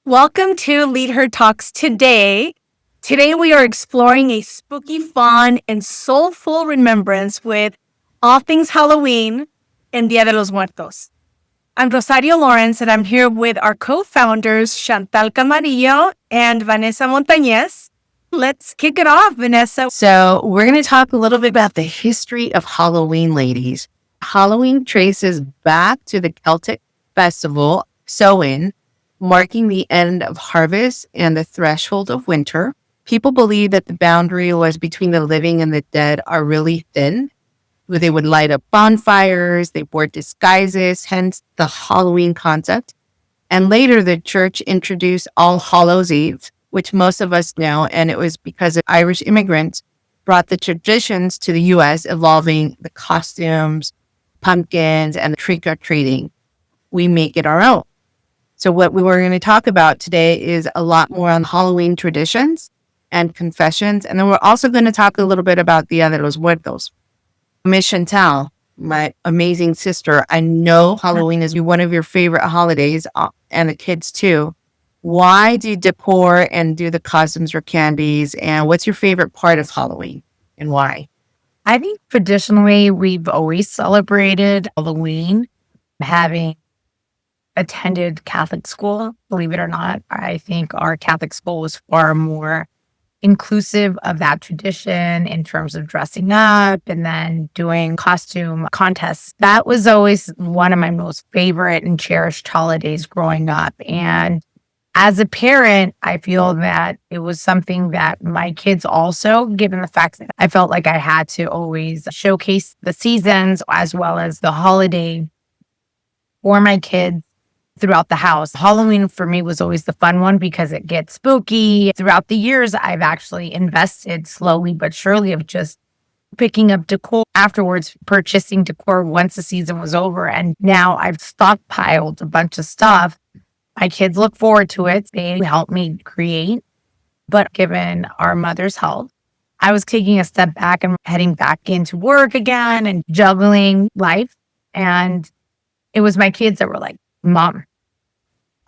Welcome to LeadHER Talks today. Today we are exploring a spooky, fun, and soulful remembrance with all things Halloween and Día de los Muertos. I'm Rosario Lawrence, and I'm here with our co-founders, Chantal Camarillo and Vanessa Montañez. Let's kick it off, Vanessa. So we're going to talk a little bit about the history of Halloween, ladies. Halloween traces back to the Celtic festival, Samhain, marking the end of harvest and the threshold of winter. People believe that the boundary was between the living and the dead are really thin. They would light up bonfires, they wore disguises, hence the Halloween concept. And later the church introduced All Hallows Eve, which most of us know, and it was because Irish immigrants brought the traditions to the U.S., evolving the costumes, pumpkins, and the trick-or-treating. We make it our own. So what we were going to talk about today is a lot more on Halloween traditions and confessions. And then we're also going to talk a little bit about Día de los Muertos. Miss Chantal, my amazing sister, I know Halloween is one of your favorite holidays, and the kids too. Why do you decor and do the costumes or candies? And what's your favorite part of Halloween and why? I think traditionally we've always celebrated Halloween. Having attended Catholic school, believe it or not, I think our Catholic school was far more inclusive of that tradition in terms of dressing up and then doing costume contests. That was always one of my most favorite and cherished holidays growing up. And as a parent, I feel that it was something that my kids also, given the fact that I felt like I had to always showcase the seasons as well as the holiday for my kids throughout the house. Halloween for me was always the fun one because it gets spooky. Throughout the years, I've actually invested slowly but surely of just picking up decor afterwards, purchasing decor once the season was over. And now I've stockpiled a bunch of stuff. My kids look forward to it. They help me create. But given our mother's health, I was taking a step back and heading back into work again and juggling life. And it was my kids that were like, Mom,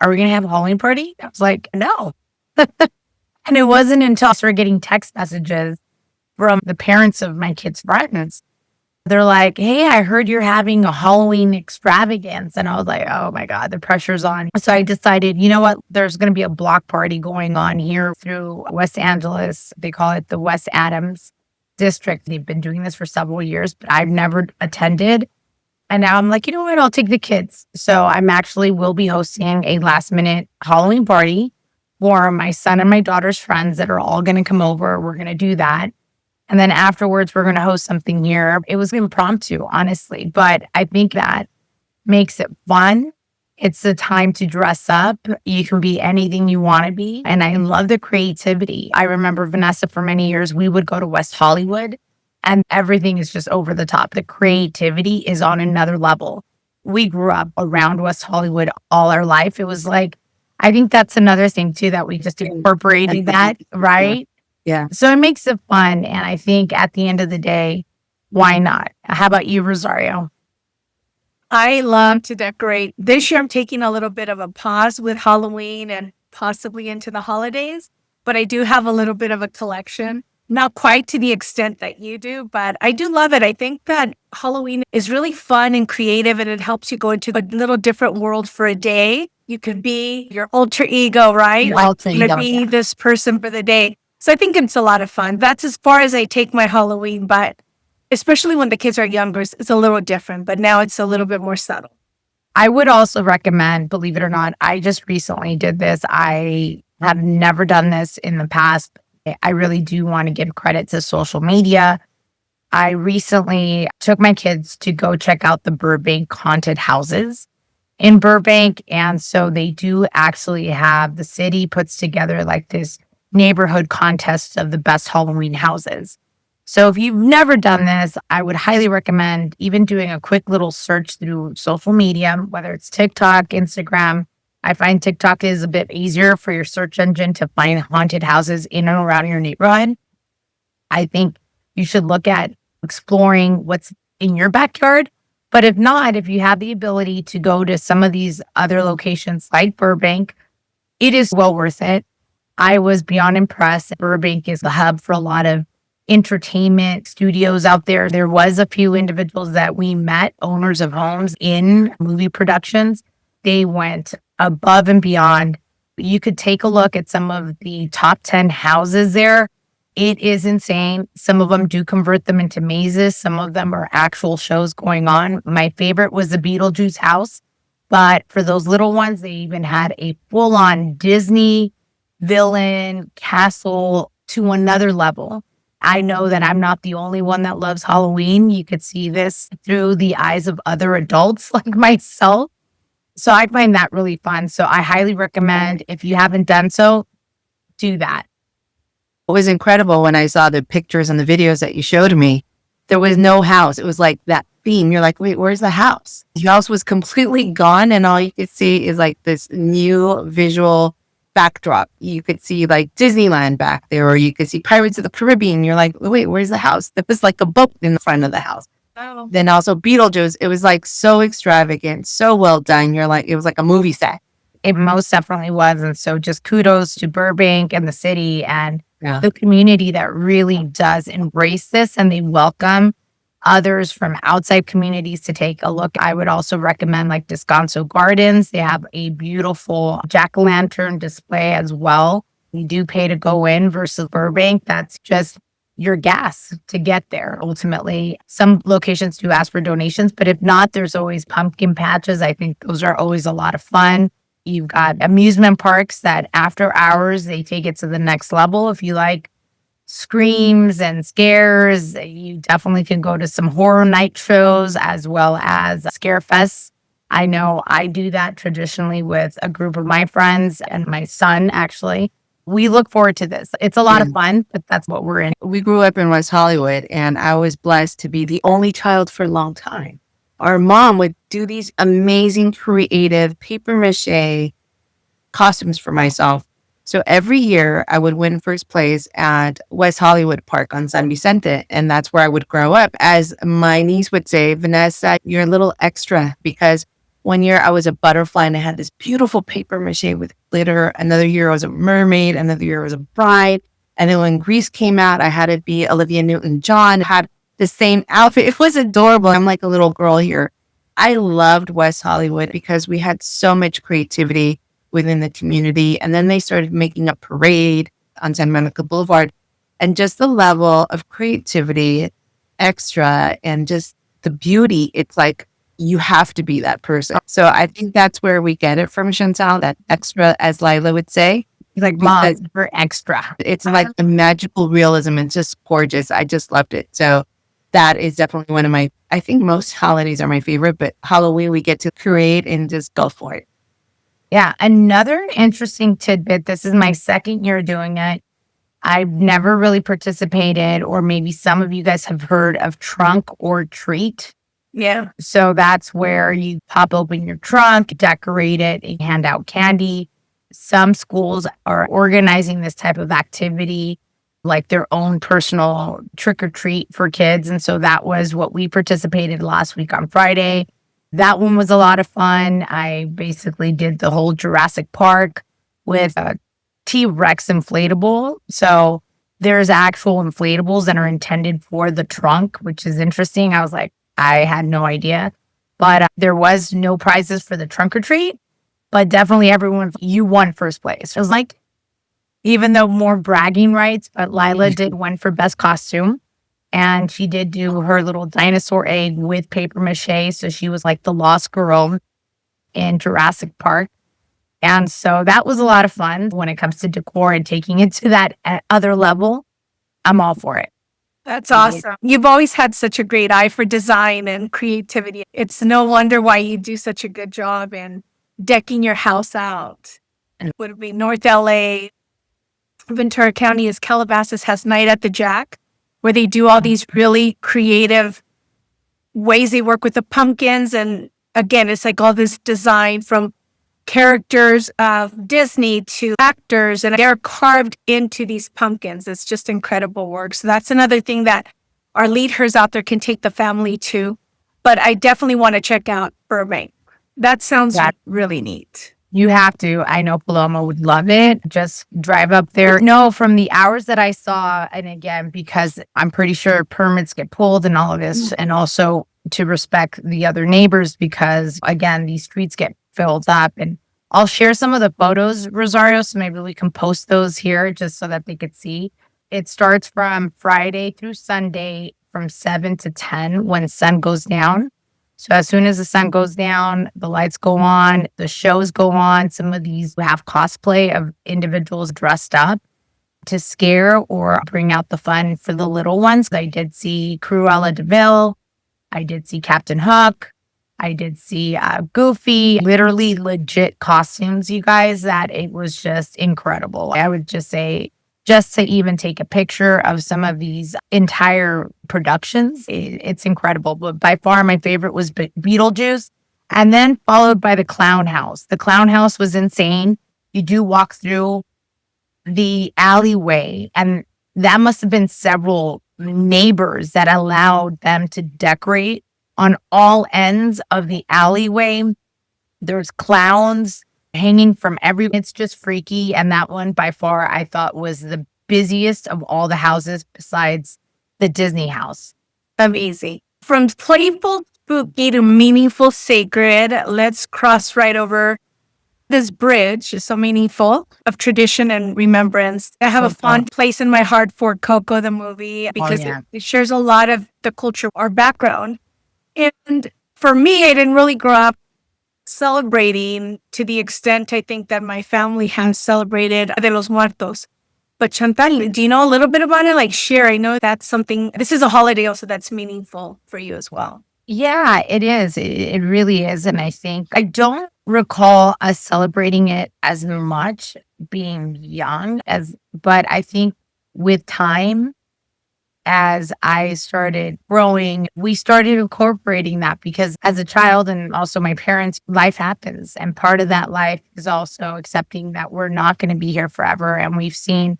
are we going to have a Halloween party? I was like, no. And it wasn't until I started getting text messages from the parents of my kids' friends. They're like, hey, I heard you're having a Halloween extravagance. And I was like, oh my God, the pressure's on. So I decided, you know what? There's going to be a block party going on here through West Angeles. They call it the West Adams District. They've been doing this for several years, but I've never attended. And now I'm like, you know what? I'll take the kids. So I'm actually will be hosting a last minute Halloween party for my son and my daughter's friends that are all going to come over. We're going to do that. And then afterwards, we're going to host something here. It was impromptu, honestly, but I think that makes it fun. It's the time to dress up. You can be anything you want to be. And I love the creativity. I remember Vanessa for many years, we would go to West Hollywood. And everything is just over the top. The creativity is on another level. We grew up around West Hollywood all our life. It was like, I think that's another thing too, that we just incorporated that, right? Yeah. So it makes it fun. And I think at the end of the day, why not? How about you, Rosario? I love to decorate. This year, I'm taking a little bit of a pause with Halloween and possibly into the holidays, but I do have a little bit of a collection. Not quite to the extent that you do, but I do love it. I think that Halloween is really fun and creative, and it helps you go into a little different world for a day. You could be your alter ego, right? Your alter I'm going to be this person for the day. So I think it's a lot of fun. That's as far as I take my Halloween, but especially when the kids are younger, it's a little different, but now it's a little bit more subtle. I would also recommend, believe it or not, I just recently did this. I have never done this in the past. I really do want to give credit to social media. I recently took my kids to go check out the Burbank haunted houses in Burbank. And so they do actually have, the city puts together like this neighborhood contest of the best Halloween houses. So if you've never done this, I would highly recommend even doing a quick little search through social media, whether it's TikTok, Instagram. I find TikTok is a bit easier for your search engine to find haunted houses in and around your neighborhood. I think you should look at exploring what's in your backyard. But if not, if you have the ability to go to some of these other locations like Burbank, It is well worth it. I was beyond impressed. Burbank is the hub for a lot of entertainment studios out there. There was a few individuals that we met, owners of homes in movie productions. They went above and beyond. You could take a look at some of the top 10 houses there. It is insane. Some of them do convert them into mazes. Some of them are actual shows going on. My favorite was the Beetlejuice house. But for those little ones, they even had a full-on Disney villain castle to another level. I know that I'm not the only one that loves Halloween. You could see this through the eyes of other adults like myself. So I find that really fun. So I highly recommend, if you haven't done so, do that. It was incredible when I saw the pictures and the videos that you showed me. There was no house. It was like that theme. You're like, wait, where's the house? The house was completely gone. And all you could see is like this new visual backdrop. You could see like Disneyland back there, or you could see Pirates of the Caribbean. You're like, wait, where's the house? There was like a boat in the front of the house. Oh. Then also Beetlejuice. It was like so extravagant, so well done. You're like, it was like a movie set. It most definitely was. And so just kudos to Burbank and the city and Yeah. the community that really does embrace this, and they welcome others from outside communities to take a look. I would also recommend like Descanso Gardens. They have a beautiful jack-o'-lantern display as well. You do pay to go in versus Burbank. That's just your gas to get there. Ultimately, some locations do ask for donations, but if not, there's always pumpkin patches. I think those are always a lot of fun. You've got amusement parks that after hours, they take it to the next level. If you like screams and scares, you definitely can go to some horror night shows as well as scare fests. I know I do that traditionally with a group of my friends and my son, actually. We look forward to this. It's a lot of fun, but that's what we're in. We grew up in West Hollywood, and I was blessed to be the only child for a long time. Our mom would do these amazing, creative paper mache costumes for myself. So every year I would win first place at West Hollywood Park on San Vicente. And that's where I would grow up. As my niece would say, Vanessa, you're a little extra, because one year I was a butterfly and I had this beautiful paper mache with glitter. Another year I was a mermaid. Another year I was a bride. And then when Grease came out, I had to be Olivia Newton-John. I had the same outfit. It was adorable. I'm like a little girl here. I loved West Hollywood because we had so much creativity within the community. And then they started making a parade on San Monica Boulevard. And just the level of creativity, extra, and just the beauty, it's like you have to be that person. So I think that's where we get it from, Chantal, that extra, as Lila would say. Like, mom, for extra. It's like the magical realism. It's just gorgeous. I just loved it. So that is definitely one of my, I think most holidays are my favorite, but Halloween we get to create and just go for it. Yeah. Another interesting tidbit. This is my second year doing it. I've never really participated, or maybe some of you guys have heard of trunk or treat. Yeah. So that's where you pop open your trunk, decorate it, and hand out candy. Some schools are organizing this type of activity, like their own personal trick or treat for kids. And so that was what we participated last week on Friday. That one was a lot of fun. I basically did the whole Jurassic Park with a T-Rex inflatable. So there's actual inflatables that are intended for the trunk, which is interesting. I was like, I had no idea. But there was no prizes for the trunk or treat. But definitely everyone, you won first place. It was like, even though more bragging rights, but Lila did win for best costume. And she did do her little dinosaur egg with paper mache. So she was like the lost girl in Jurassic Park. And so that was a lot of fun when it comes to decor and taking it to that other level. I'm all for it. That's awesome. You've always had such a great eye for design and creativity. It's no wonder why you do such a good job in decking your house out. And would it be North LA? Ventura County is Calabasas has Night at the Jack, where they do all these really creative ways they work with the pumpkins. And again, it's like all this design from characters of Disney to actors, and they're carved into these pumpkins. It's just incredible work. So that's another thing that our LeadHERs out there can take the family to. But I definitely want to check out Burbank. That sounds really neat. You have to. I know Paloma would love it. Just drive up there. No, from the hours that I saw, and again, because I'm pretty sure permits get pulled and all of this, and also to respect the other neighbors, because again, these streets get filled up. And I'll share some of the photos, Rosario, so maybe we can post those here just so that they could see. It starts from Friday through Sunday from 7 to 10 when sun goes down. So as soon as the sun goes down, the lights go on, the shows go on. Some of these have cosplay of individuals dressed up to scare or bring out the fun for the little ones. I did see Cruella de Vil. I did see Captain Hook. I did see Goofy, literally legit costumes, you guys, that it was just incredible. I would just say, just to even take a picture of some of these entire productions, it's incredible. But by far, my favorite was Beetlejuice, and then followed by the Clown House. The Clown House was insane. You do walk through the alleyway, and that must have been several neighbors that allowed them to decorate on all ends of the alleyway. There's clowns hanging from it's just freaky. And that one by far I thought was the busiest of all the houses besides the Disney house. Amazing. From playful, spooky to meaningful, sacred, let's cross right over this bridge. Is so meaningful of tradition and remembrance. I have a fond place in my heart for Coco, the movie, because it shares a lot of the culture, our background. And for me, I didn't really grow up celebrating to the extent I think that my family has celebrated de los Muertos. But Chantal, do you know a little bit about it? Like, share. I know that's something, this is a holiday also that's meaningful for you as well. Yeah, it is. It really is. And I think I don't recall us celebrating it as much being young but I think with time, as I started growing, we started incorporating that because as a child and also my parents, life happens. And part of that life is also accepting that we're not going to be here forever. And we've seen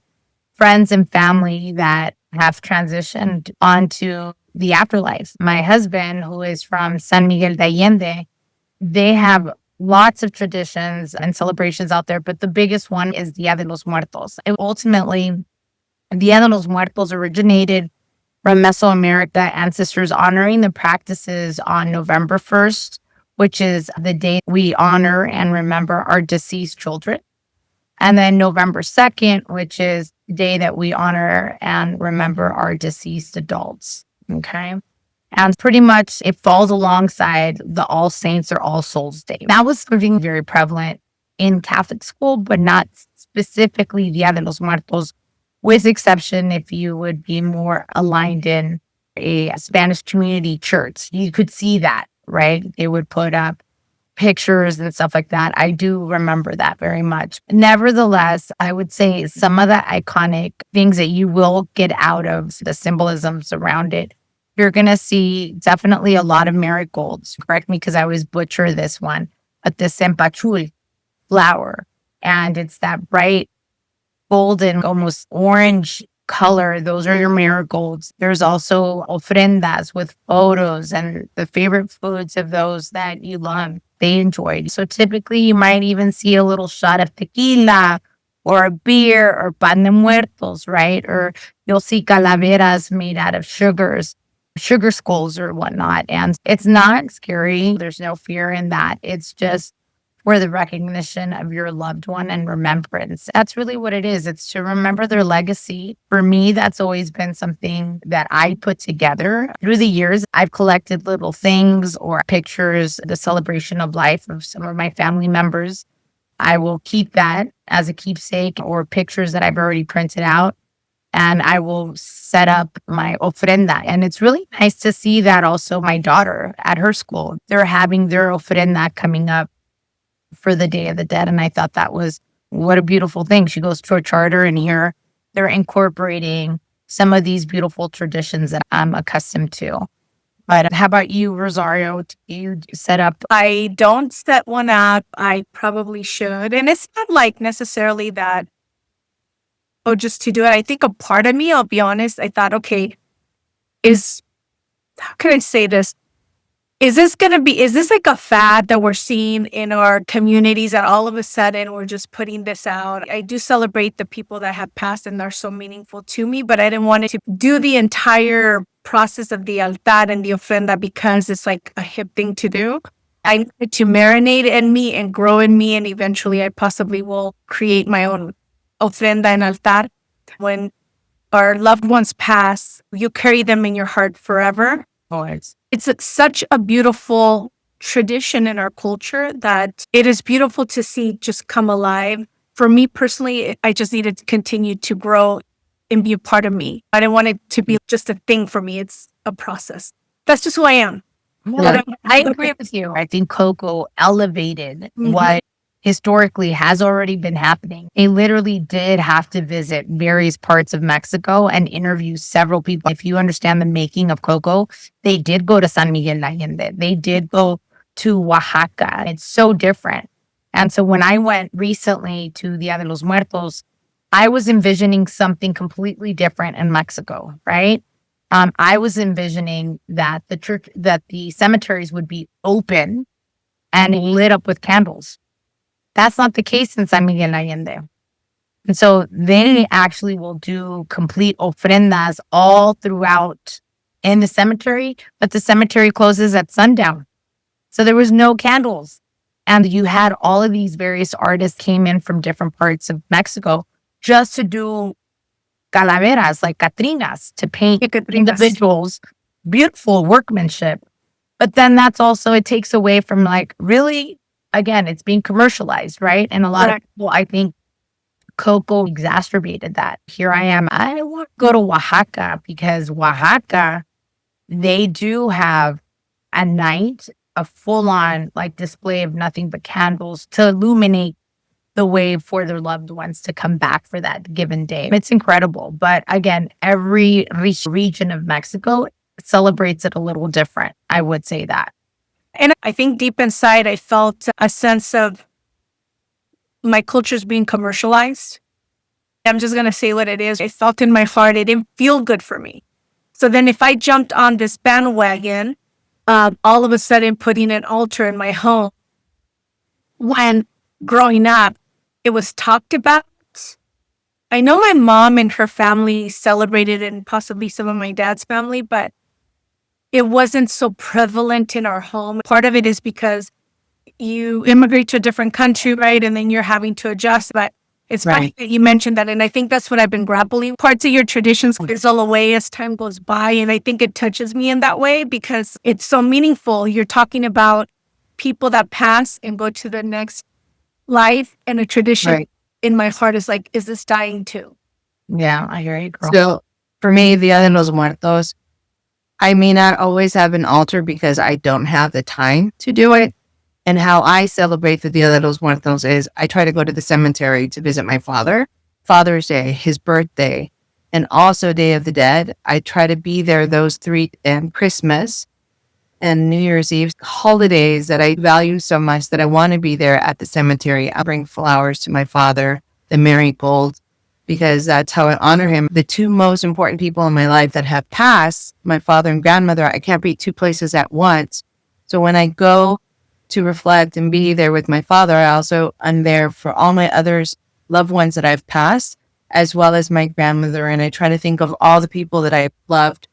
friends and family that have transitioned onto the afterlife. My husband, who is from San Miguel de Allende, they have lots of traditions and celebrations out there, but the biggest one is Dia de los Muertos. And ultimately, Dia de los Muertos originated from Mesoamerica, ancestors honoring the practices on November 1st, which is the day we honor and remember our deceased children. And then November 2nd, which is the day that we honor and remember our deceased adults. Okay. And pretty much it falls alongside the All Saints or All Souls Day. That was something very prevalent in Catholic school, but not specifically Dia de los Muertos, with exception if you would be more aligned in a Spanish community church. You could see that, right? They would put up pictures and stuff like that. I do remember that very much. Nevertheless, I would say some of the iconic things that you will get out of the symbolisms around it, you're going to see definitely a lot of marigolds. Correct me because I always butcher this one, but the cempasúchil flower. And it's that bright golden, almost orange color. Those are your marigolds. There's also ofrendas with photos and the favorite foods of those that you love, they enjoyed. So typically you might even see a little shot of tequila or a beer or pan de muertos, right? Or you'll see calaveras made out of sugar skulls or whatnot. And it's not scary. There's no fear in that. It's just for the recognition of your loved one and remembrance. That's really what it is. It's to remember their legacy. For me, that's always been something that I put together. Through the years, I've collected little things or pictures, the celebration of life of some of my family members. I will keep that as a keepsake or pictures that I've already printed out. And I will set up my ofrenda. And it's really nice to see that also my daughter at her school, they're having their ofrenda coming up for the Day of the Dead. And I thought that was what a beautiful thing. She goes to a charter and here they're incorporating some of these beautiful traditions that I'm accustomed to. But how about you, Rosario? Do you set up? I don't set one up. I probably should. And it's not like necessarily that, oh, just to do it. I think a part of me, I'll be honest, I thought, okay, how can I say this? is this like a fad that we're seeing in our communities that all of a sudden we're just putting this out? I do celebrate the people that have passed and are so meaningful to me, but I didn't want it to do the entire process of the altar and the ofrenda because it's like a hip thing to do. I need it to marinate in me and grow in me, and eventually I possibly will create my own ofrenda and altar. When our loved ones pass, you carry them in your heart forever. It's such a beautiful tradition in our culture that it is beautiful to see just come alive. For me personally, I just needed to continue to grow and be a part of me. I didn't want it to be just a thing for me. It's a process. That's just who I am. Yeah, I agree with you. I think Coco elevated what historically has already been happening. They literally did have to visit various parts of Mexico and interview several people. If you understand the making of Coco, they did go to San Miguel Allende. They did go to Oaxaca. It's so different. And so when I went recently to Dia de los Muertos, I was envisioning something completely different in Mexico, right? I was envisioning that the cemeteries would be open and lit up with candles. That's not the case in San Miguel Allende. And so they actually will do complete ofrendas all throughout in the cemetery, but the cemetery closes at sundown. So there was no candles. And you had all of these various artists came in from different parts of Mexico just to do calaveras, like Catrinas, to paint individuals, beautiful workmanship. But then that's also, it takes away from like really, again, it's being commercialized, right? And a lot of people, I think Coco exacerbated that. Here I am. I want to go to Oaxaca because Oaxaca, they do have a night, a full on like display of nothing but candles to illuminate the way for their loved ones to come back for that given day. It's incredible. But again, every region of Mexico celebrates it a little different. I would say that. And I think deep inside, I felt a sense of my culture's being commercialized. I'm just going to say what it is. I felt in my heart, it didn't feel good for me. So then if I jumped on this bandwagon, all of a sudden putting an altar in my home, when growing up, it was talked about. I know my mom and her family celebrated it and possibly some of my dad's family, but it wasn't so prevalent in our home. Part of it is because you immigrate to a different country, right? And then you're having to adjust. But it's funny that you mentioned that. And I think that's what I've been grappling. Parts of your traditions fizzle away as time goes by. And I think it touches me in that way because it's so meaningful. You're talking about people that pass and go to the next life, and a tradition in my heart is like, is this dying too? Yeah, I hear you, girl. So for me, Dia de los Muertos, I may not always have an altar because I don't have the time to do it. And how I celebrate the Dia de los Muertos is I try to go to the cemetery to visit my father, Father's Day, his birthday, and also Day of the Dead. I try to be there those three, and Christmas and New Year's Eve, holidays that I value so much that I want to be there at the cemetery. I bring flowers to my father, the marigold, because that's how I honor him. The two most important people in my life that have passed, my father and grandmother, I can't be two places at once. So when I go to reflect and be there with my father, I'm there for all my others, loved ones that I've passed, as well as my grandmother. And I try to think of all the people that I loved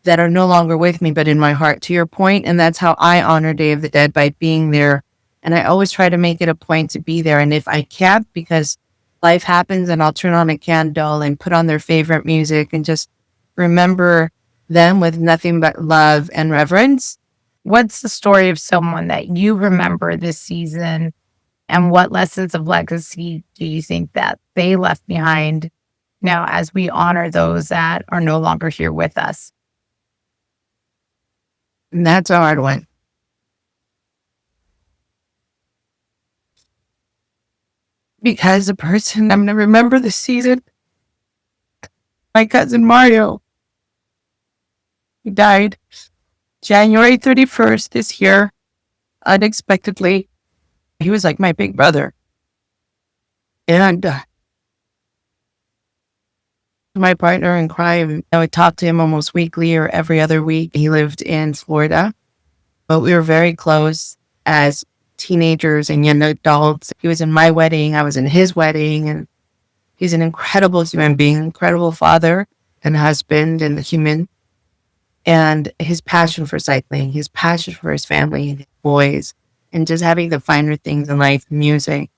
that are no longer with me, but in my heart, to your point. And that's how I honor Day of the Dead, by being there. And I always try to make it a point to be there. And if I can't, because life happens, and I'll turn on a candle and put on their favorite music and just remember them with nothing but love and reverence. What's the story of someone that you remember this season, and what lessons of legacy do you think that they left behind now as we honor those that are no longer here with us? And that's a hard one. Because the person I'm going to remember this season, my cousin Mario, he died January 31st this year, unexpectedly. He was like my big brother. And my partner in crime, I would talk to him almost weekly or every other week. He lived in Florida. but we were very close as teenagers and young adults. He was in my wedding, I was in his wedding, and he's an incredible human being, incredible father and husband and human. And his passion for cycling, his passion for his family and his boys, and just having the finer things in life, music.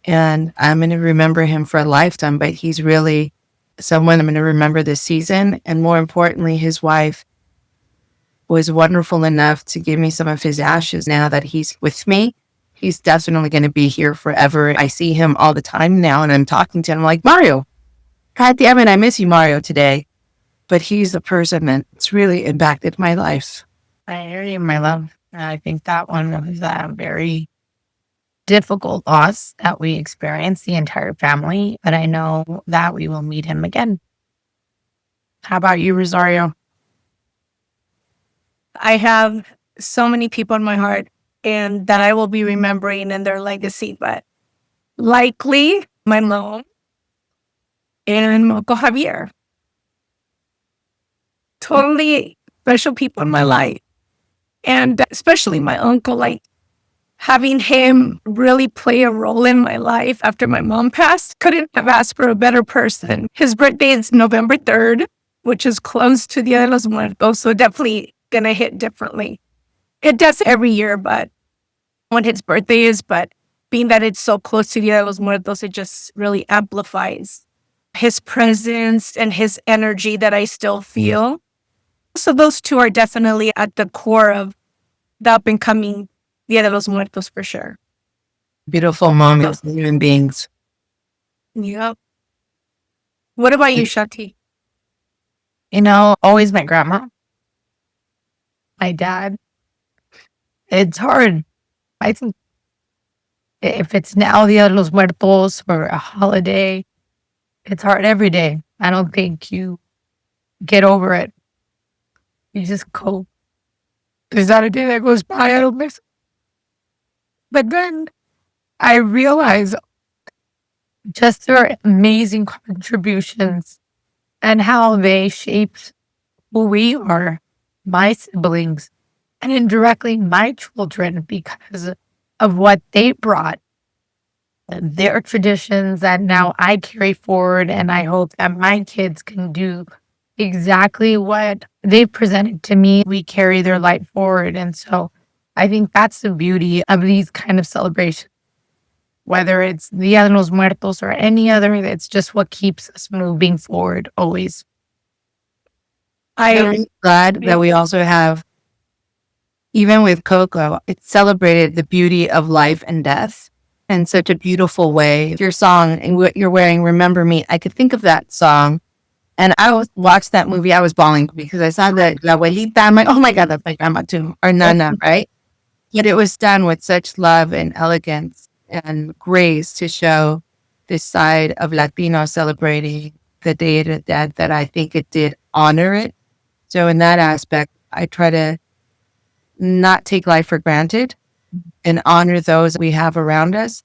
And I'm going to remember him for a lifetime, but he's really someone I'm going to remember this season. And more importantly, his wife was wonderful enough to give me some of his ashes. Now that he's with me, he's definitely going to be here forever. I see him all the time now, and I'm talking to him like, Mario, God damn it, I miss you, Mario, today. But he's the person that's really impacted my life. I hear you, my love. I think that one was a very difficult loss that we experienced, the entire family, but I know that we will meet him again. How about you, Rosario? I have so many people in my heart and that I will be remembering in their legacy, but likely my mom and Moco Javier. Totally special people in my life. And especially my uncle, like having him really play a role in my life after my mom passed. Couldn't have asked for a better person. His birthday is November 3rd, which is close to Dia de los Muertos, so definitely gonna hit differently. It does every year, but when his birthday is, but being that it's so close to Dia de los Muertos, it just really amplifies his presence and his energy that I still feel. So those two are definitely at the core of the up and coming Dia de los Muertos for sure. Beautiful moments, human beings. Yep. What about you, Shati? Always my grandma, my dad. It's hard. I think if it's now Dia de los Muertos or a holiday, it's hard every day. I don't think you get over it. You just cope. There's not a day that goes by I don't miss it. But then I realize just their amazing contributions and how they shaped who we are, my siblings, and indirectly my children because of what they brought, their traditions that now I carry forward. And I hope that my kids can do exactly what they presented to me. We carry their light forward. And so I think that's the beauty of these kind of celebrations. Whether it's Dia de los Muertos or any other, it's just what keeps us moving forward always. I'm glad that we also have, even with Coco, it celebrated the beauty of life and death in such a beautiful way. Your song and what you're wearing, Remember Me, I could think of that song. And watched that movie, I was bawling because I saw that La Abuelita. I'm like, oh my God, that's my grandma too, or Nana, right? But it was done with such love and elegance and grace to show this side of Latino celebrating the Day of the Dead that I think it did honor it. So in that aspect, I try to not take life for granted and honor those we have around us,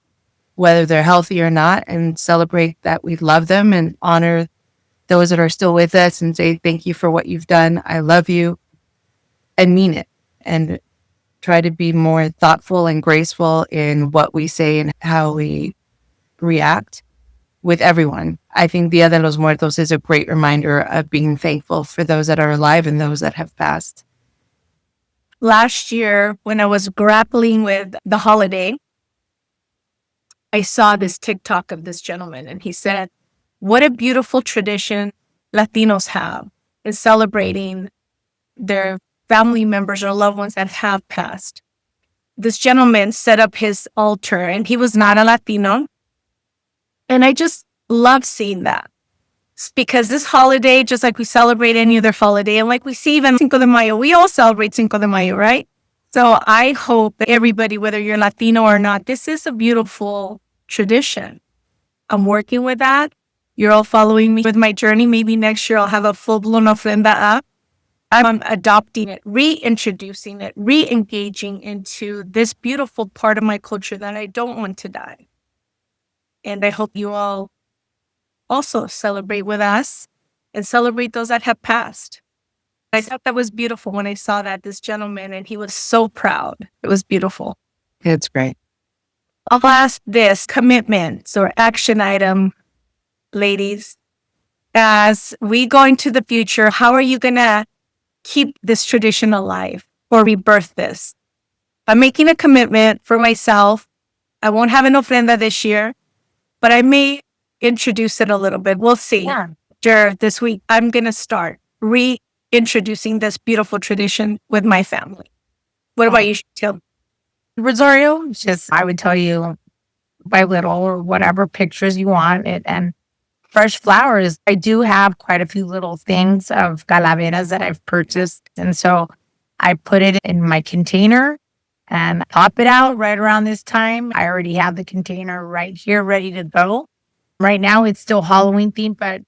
whether they're healthy or not, and celebrate that we love them and honor those that are still with us and say, thank you for what you've done. I love you, and mean it, and try to be more thoughtful and graceful in what we say and how we react with everyone. I think Dia de los Muertos is a great reminder of being thankful for those that are alive and those that have passed. Last year, when I was grappling with the holiday, I saw this TikTok of this gentleman, and he said, what a beautiful tradition Latinos have in celebrating their family members or loved ones that have passed. This gentleman set up his altar, and he was not a Latino. And I just love seeing that. Because this holiday, just like we celebrate any other holiday, and like we see even Cinco de Mayo, we all celebrate Cinco de Mayo, right? So I hope that everybody, whether you're Latino or not, this is a beautiful tradition. I'm working with that. You're all following me with my journey. Maybe next year I'll have a full-blown ofrenda up. I'm adopting it, reintroducing it, re-engaging into this beautiful part of my culture that I don't want to die. And I hope you all also celebrate with us and celebrate those that have passed. I thought that was beautiful when I saw that, this gentleman, and he was so proud. It was beautiful. It's great. I'll ask this commitments or action item, ladies. As we go into the future, how are you going to keep this tradition alive or rebirth this? I'm making a commitment for myself. I won't have an ofrenda this year, but I may introduce it a little bit. We'll see. Yeah. This week, I'm going to start reintroducing this beautiful tradition with my family. What about you, Till? Rosario, just I would tell you by little or whatever pictures you want it, and fresh flowers. I do have quite a few little things of calaveras that I've purchased. And so I put it in my container and pop it out right around this time. I already have the container right here ready to go. Right now it's still Halloween themed, but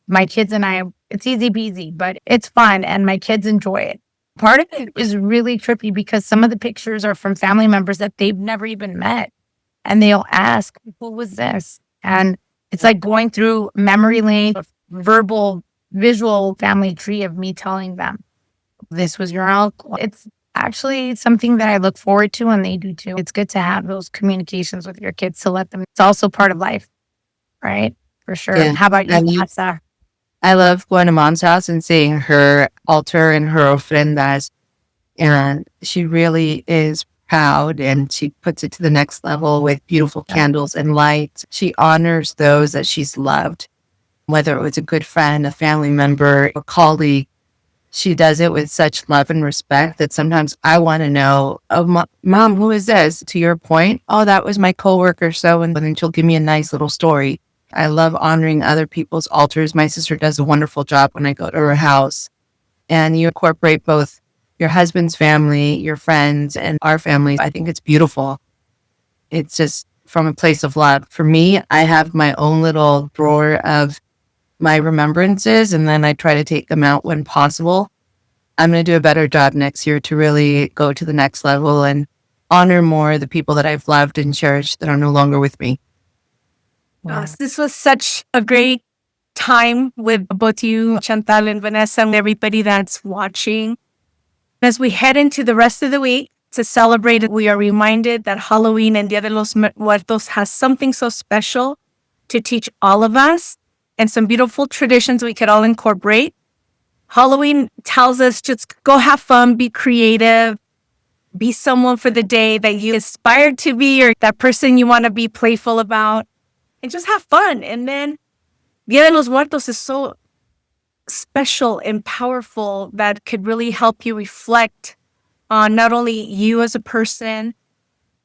my kids and I, it's easy peasy, but it's fun and my kids enjoy it. Part of it is really trippy because some of the pictures are from family members that they've never even met. And they'll ask, who was this? And it's like going through memory lane, verbal, visual family tree of me telling them, this was your uncle. It's actually something that I look forward to and they do too. It's good to have those communications with your kids to let them, it's also part of life, right? For sure. Yeah. How about And you, Masa? I love going to mom's house and seeing her altar and her ofrendas. And she really is proud and she puts it to the next level with beautiful candles and lights. She honors those that she's loved, whether it was a good friend, a family member, a colleague. She does it with such love and respect that sometimes I want to know, oh, mom, who is this? To your point, oh, that was my coworker. So, and then she'll give me a nice little story. I love honoring other people's altars. My sister does a wonderful job when I go to her house. And you incorporate both your husband's family, your friends, and our family. I think it's beautiful. It's just from a place of love. For me, I have my own little drawer of my remembrances, and then I try to take them out when possible. I'm going to do a better job next year to really go to the next level and honor more the people that I've loved and cherished that are no longer with me. This was such a great time with both you, Chantal and Vanessa, and everybody that's watching. As we head into the rest of the week to celebrate, we are reminded that Halloween and Día de los Muertos has something so special to teach all of us and some beautiful traditions we could all incorporate. Halloween tells us just go have fun, be creative, be someone for the day that you aspire to be or that person you want to be playful about, and just have fun. And then Día de los Muertos is so special and powerful that could really help you reflect on not only you as a person,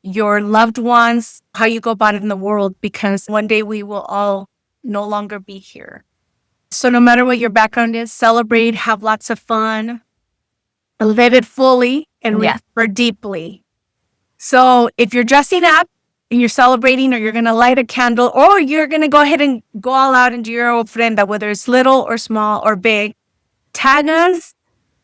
your loved ones, how you go about it in the world, because one day we will all no longer be here. So no matter what your background is, celebrate, have lots of fun, live it fully, and remember deeply. So if you're dressing up and you're celebrating, or you're going to light a candle, or you're going to go ahead and go all out and do your ofrenda, whether it's little or small or big, tag us,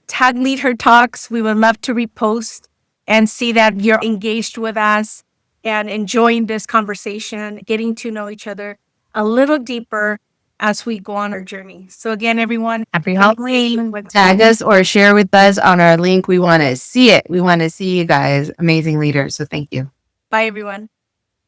tag LeadHER Talks. We would love to repost and see that you're engaged with us and enjoying this conversation, getting to know each other a little deeper as we go on our journey. So again, everyone, Happy Halloween. Tag us or share with us on our link. We want to see it. We want to see you guys, amazing leaders. So thank you. Bye, everyone.